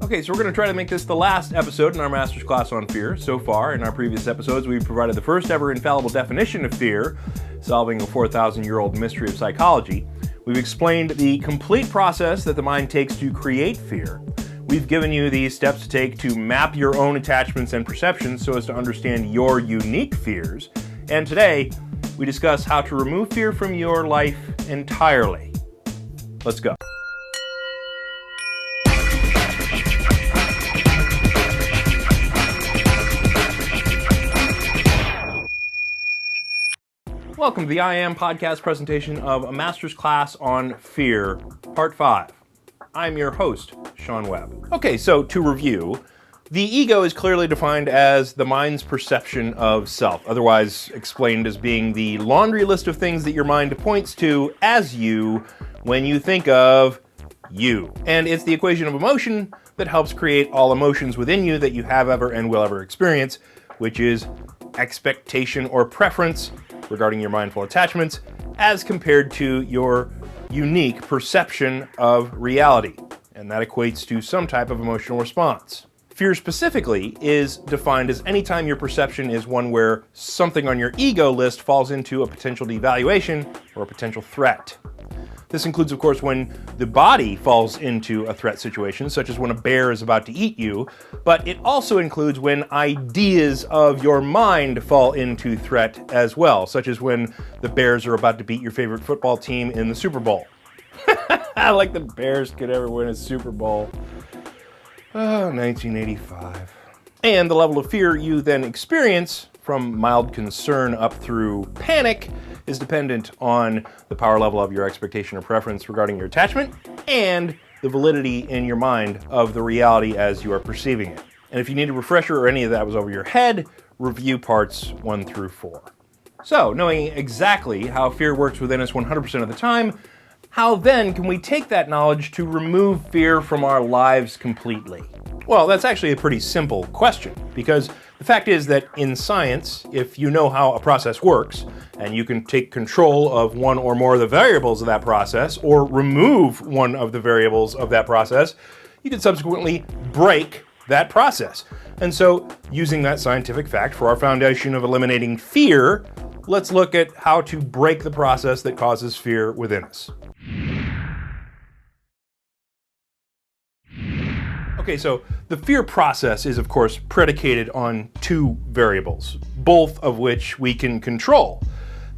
Okay, so we're going to try to make this the last episode in our master's class on fear. So far, in our previous episodes, we've provided the first ever infallible definition of fear, solving a 4,000-year-old mystery of psychology. We've explained the complete process that the mind takes to create fear. We've given you the steps to take to map your own attachments and perceptions so as to understand your unique fears. And today, we discuss how to remove fear from your life entirely. Let's go. Welcome to the I Am podcast presentation of a master's class on fear, part 5. I'm your host, Sean Webb. Okay, so to review, the ego is clearly defined as the mind's perception of self, otherwise explained as being the laundry list of things that your mind points to as you when you think of you. And it's the equation of emotion that helps create all emotions within you that you have ever and will ever experience, which is expectation or preference regarding your mindful attachments as compared to your unique perception of reality. And that equates to some type of emotional response. Fear specifically is defined as any time your perception is one where something on your ego list falls into a potential devaluation or a potential threat. This includes, of course, when the body falls into a threat situation, such as when a bear is about to eat you, but it also includes when ideas of your mind fall into threat as well, such as when the Bears are about to beat your favorite football team in the Super Bowl. Like the Bears could ever win a Super Bowl. Oh, 1985. And the level of fear you then experience, from mild concern up through panic, is dependent on the power level of your expectation or preference regarding your attachment and the validity in your mind of the reality as you are perceiving it. And if you need a refresher or any of that was over your head, review parts 1 through 4. So, knowing exactly how fear works within us 100% of the time, how then can we take that knowledge to remove fear from our lives completely? Well, that's actually a pretty simple question, because the fact is that in science, if you know how a process works, and you can take control of one or more of the variables of that process, or remove one of the variables of that process, you can subsequently break that process. And so, using that scientific fact for our foundation of eliminating fear, let's look at how to break the process that causes fear within us. Okay, so the fear process is, of course, predicated on 2 variables, both of which we can control.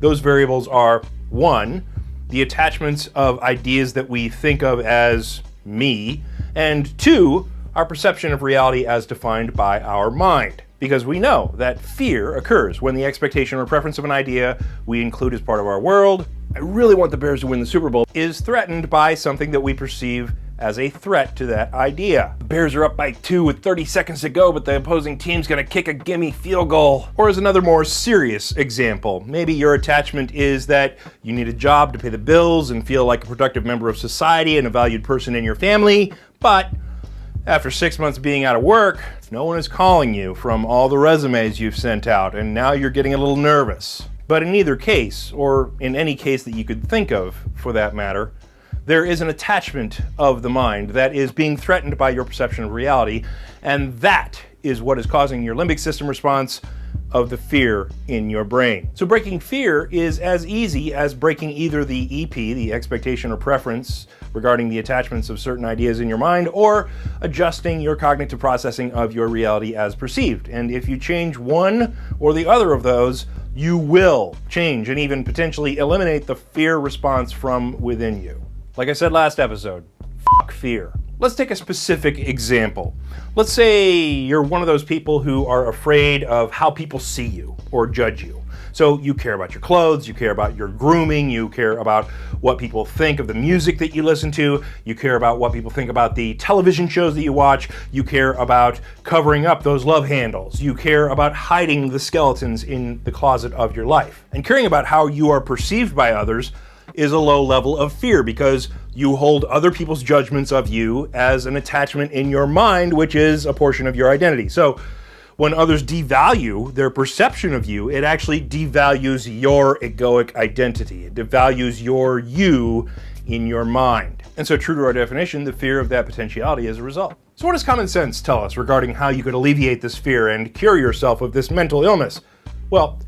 Those variables are, 1, the attachments of ideas that we think of as me, and 2, our perception of reality as defined by our mind. Because we know that fear occurs when the expectation or preference of an idea we include as part of our world, I really want the Bears to win the Super Bowl, is threatened by something that we perceive as a threat to that idea. The Bears are up by 2 with 30 seconds to go, but the opposing team's gonna kick a gimme field goal. Or as another more serious example, maybe your attachment is that you need a job to pay the bills and feel like a productive member of society and a valued person in your family, but after 6 months being out of work, no one is calling you from all the resumes you've sent out, and now you're getting a little nervous. But in either case, or in any case that you could think of for that matter, there is an attachment of the mind that is being threatened by your perception of reality, and that is what is causing your limbic system response of the fear in your brain. So breaking fear is as easy as breaking either the EP, the expectation or preference regarding the attachments of certain ideas in your mind, or adjusting your cognitive processing of your reality as perceived. And if you change one or the other of those, you will change and even potentially eliminate the fear response from within you. Like I said last episode, fuck fear. Let's take a specific example. Let's say you're one of those people who are afraid of how people see you or judge you. So you care about your clothes, you care about your grooming, you care about what people think of the music that you listen to, you care about what people think about the television shows that you watch, you care about covering up those love handles, you care about hiding the skeletons in the closet of your life. And caring about how you are perceived by others is a low level of fear because you hold other people's judgments of you as an attachment in your mind, which is a portion of your identity. So when others devalue their perception of you, it actually devalues your egoic identity. It devalues your you in your mind. And so true to our definition, the fear of that potentiality is a result. So what does common sense tell us regarding how you could alleviate this fear and cure yourself of this mental illness? Well,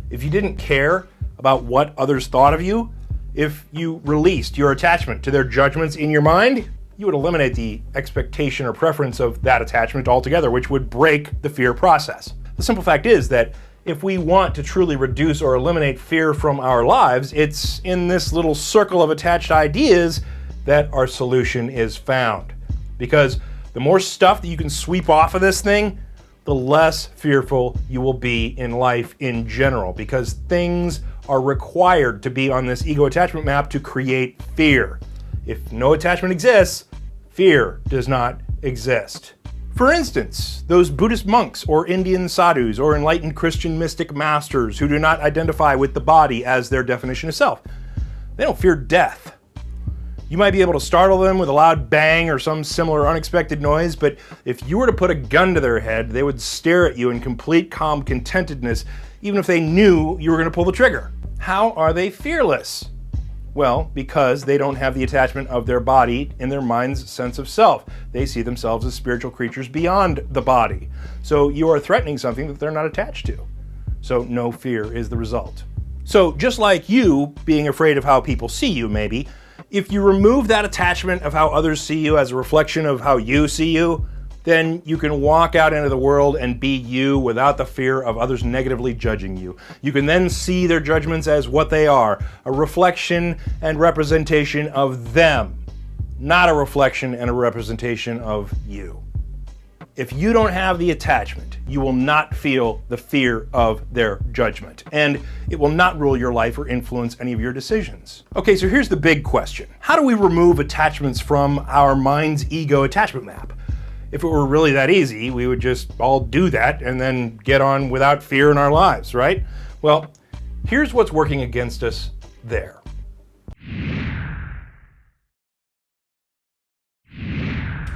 if you didn't care about what others thought of you, if you released your attachment to their judgments in your mind, you would eliminate the expectation or preference of that attachment altogether, which would break the fear process. The simple fact is that if we want to truly reduce or eliminate fear from our lives, it's in this little circle of attached ideas that our solution is found. Because the more stuff that you can sweep off of this thing, the less fearful you will be in life in general, because things are required to be on this ego attachment map to create fear. If no attachment exists, fear does not exist. For instance, those Buddhist monks or Indian sadhus or enlightened Christian mystic masters who do not identify with the body as their definition of self, they don't fear death. You might be able to startle them with a loud bang or some similar unexpected noise, but if you were to put a gun to their head, they would stare at you in complete calm contentedness, even if they knew you were going to pull the trigger. How are they fearless? Well, because they don't have the attachment of their body in their mind's sense of self. They see themselves as spiritual creatures beyond the body. So you are threatening something that they're not attached to. So no fear is the result. So just like you being afraid of how people see you, maybe, if you remove that attachment of how others see you as a reflection of how you see you, then you can walk out into the world and be you without the fear of others negatively judging you. You can then see their judgments as what they are, a reflection and representation of them, not a reflection and a representation of you. If you don't have the attachment, you will not feel the fear of their judgment, and it will not rule your life or influence any of your decisions. Okay, so here's the big question. How do we remove attachments from our mind's ego attachment map? If it were really that easy, we would just all do that and then get on without fear in our lives, right? Well, here's what's working against us there.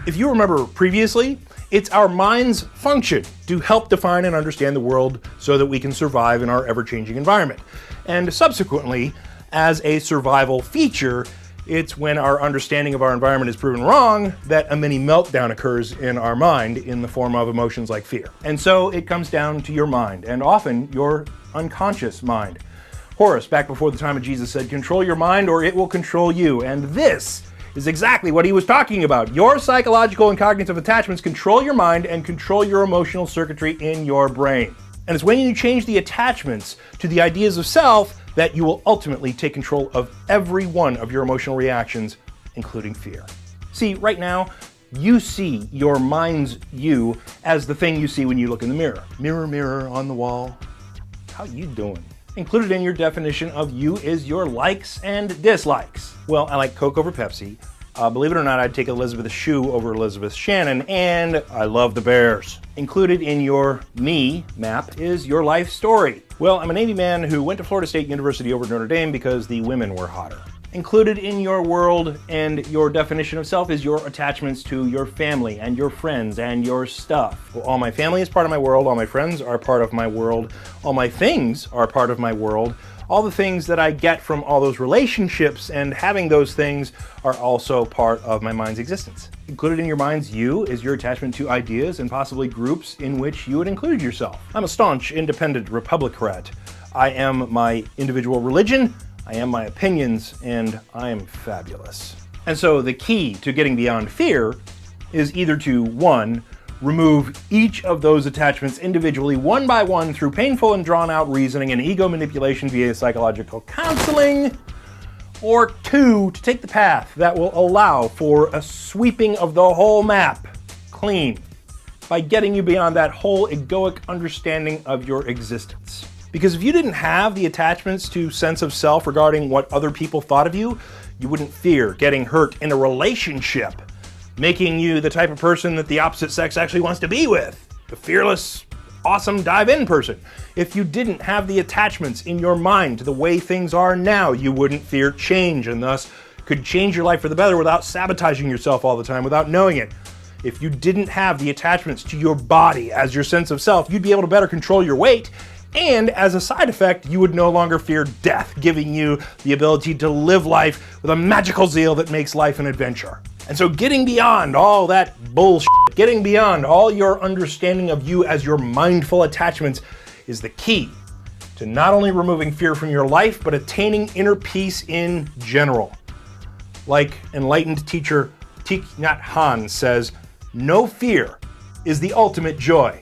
If you remember previously, it's our mind's function to help define and understand the world so that we can survive in our ever-changing environment. And subsequently, as a survival feature, it's when our understanding of our environment is proven wrong that a mini meltdown occurs in our mind in the form of emotions like fear. And so it comes down to your mind, and often your unconscious mind. Horace, back before the time of Jesus, said, "Control your mind or it will control you." And this is exactly what he was talking about. Your psychological and cognitive attachments control your mind and control your emotional circuitry in your brain. And it's when you change the attachments to the ideas of self that you will ultimately take control of every one of your emotional reactions, including fear. See, right now, you see your mind's you as the thing you see when you look in the mirror. Mirror, mirror on the wall, how you doing? Included in your definition of you is your likes and dislikes. Well, I like Coke over Pepsi. Believe it or not, I'd take Elizabeth Shue over Elizabeth Shannon, and I love the Bears. Included in your me map is your life story. Well, I'm a Navy man who went to Florida State University over Notre Dame because the women were hotter. Included in your world and your definition of self is your attachments to your family and your friends and your stuff. Well, all my family is part of my world, all my friends are part of my world, all my things are part of my world. All the things that I get from all those relationships and having those things are also part of my mind's existence. Included in your mind's you is your attachment to ideas and possibly groups in which you would include yourself. I'm a staunch independent Republican. I am my individual religion, I am my opinions, and I am fabulous. And so the key to getting beyond fear is either to, 1, remove each of those attachments individually, one by one, through painful and drawn-out reasoning and ego manipulation via psychological counseling, or 2, to take the path that will allow for a sweeping of the whole map clean by getting you beyond that whole egoic understanding of your existence. Because if you didn't have the attachments to sense of self regarding what other people thought of you, you wouldn't fear getting hurt in a relationship, making you the type of person that the opposite sex actually wants to be with. The fearless, awesome dive-in person. If you didn't have the attachments in your mind to the way things are now, you wouldn't fear change and thus could change your life for the better without sabotaging yourself all the time, without knowing it. If you didn't have the attachments to your body as your sense of self, you'd be able to better control your weight. And as a side effect, you would no longer fear death, giving you the ability to live life with a magical zeal that makes life an adventure. And so getting beyond all that bullshit, getting beyond all your understanding of you as your mindful attachments is the key to not only removing fear from your life, but attaining inner peace in general. Like enlightened teacher Thich Nhat Hanh says, no fear is the ultimate joy.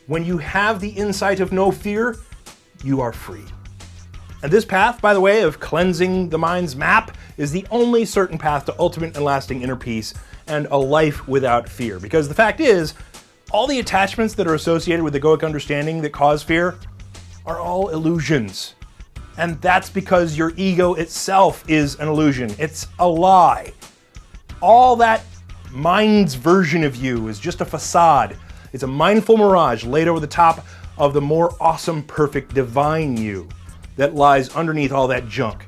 When you have the insight of no fear, you are free. And this path, by the way, of cleansing the mind's map is the only certain path to ultimate and lasting inner peace and a life without fear. Because the fact is, all the attachments that are associated with egoic understanding that cause fear are all illusions. And that's because your ego itself is an illusion. It's a lie. All that mind's version of you is just a facade. It's a mindful mirage laid over the top of the more awesome, perfect, divine you that lies underneath all that junk.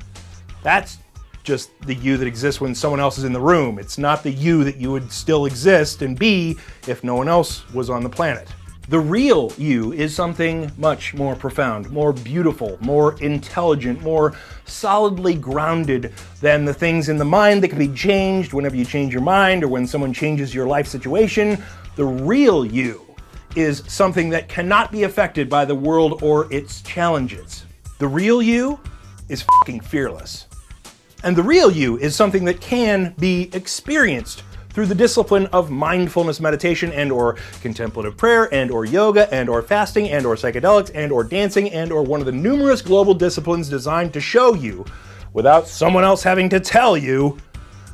That's just the you that exists when someone else is in the room. It's not the you that you would still exist and be if no one else was on the planet. The real you is something much more profound, more beautiful, more intelligent, more solidly grounded than the things in the mind that can be changed whenever you change your mind or when someone changes your life situation. The real you is something that cannot be affected by the world or its challenges. The real you is fucking fearless. And the real you is something that can be experienced through the discipline of mindfulness meditation and or contemplative prayer and or yoga and or fasting and or psychedelics and or dancing and or one of the numerous global disciplines designed to show you, without someone else having to tell you,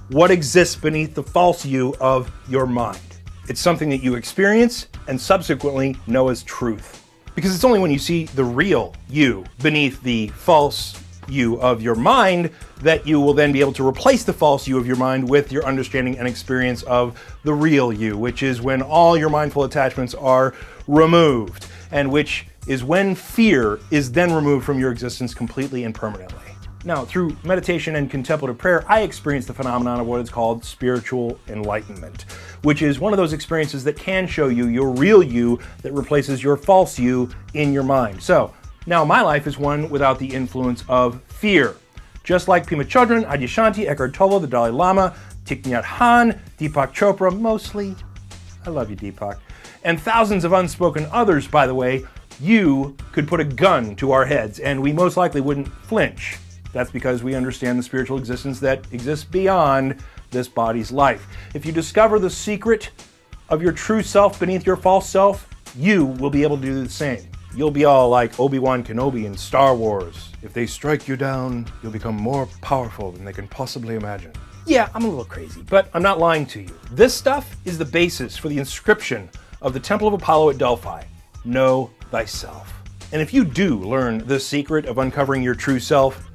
what exists beneath the false you of your mind. It's something that you experience and subsequently know as truth. Because it's only when you see the real you beneath the false you of your mind that you will then be able to replace the false you of your mind with your understanding and experience of the real you, which is when all your mindful attachments are removed, and which is when fear is then removed from your existence completely and permanently. Now, through meditation and contemplative prayer, I experienced the phenomenon of what is called spiritual enlightenment, which is one of those experiences that can show you your real you that replaces your false you in your mind. So, now my life is one without the influence of fear. Just like Pema Chodron, Adyashanti, Eckhart Tolle, the Dalai Lama, Thich Nhat Hanh, Deepak Chopra, mostly. I love you, Deepak. And thousands of unspoken others, by the way, you could put a gun to our heads and we most likely wouldn't flinch. That's because we understand the spiritual existence that exists beyond this body's life. If you discover the secret of your true self beneath your false self, you will be able to do the same. You'll be all like Obi-Wan Kenobi in Star Wars. If they strike you down, you'll become more powerful than they can possibly imagine. Yeah, I'm a little crazy, but I'm not lying to you. This stuff is the basis for the inscription of the Temple of Apollo at Delphi. Know thyself. And if you do learn the secret of uncovering your true self,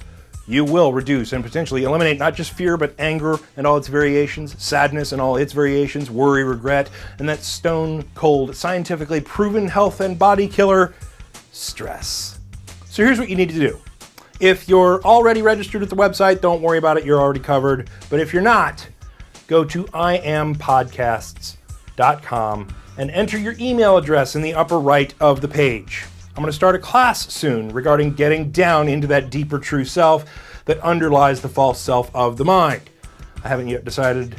you will reduce and potentially eliminate not just fear, but anger and all its variations, sadness and all its variations, worry, regret, and that stone-cold, scientifically proven health and body killer, stress. So here's what you need to do. If you're already registered at the website, don't worry about it, you're already covered. But if you're not, go to iampodcasts.com and enter your email address in the upper right of the page. I'm going to start a class soon regarding getting down into that deeper true self that underlies the false self of the mind. I haven't yet decided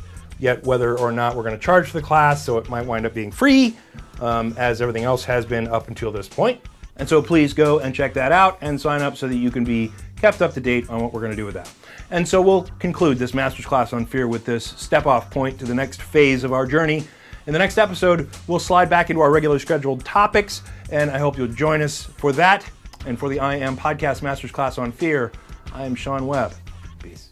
whether or not we're going to charge for the class, so it might wind up being free, as everything else has been up until this point. And so please go and check that out and sign up so that you can be kept up to date on what we're going to do with that. And so we'll conclude this master's class on fear with this step-off point to the next phase of our journey. In the next episode, we'll slide back into our regular scheduled topics, and I hope you'll join us for that. And for the I Am Podcast Master's Class on Fear, I am Sean Webb. Peace.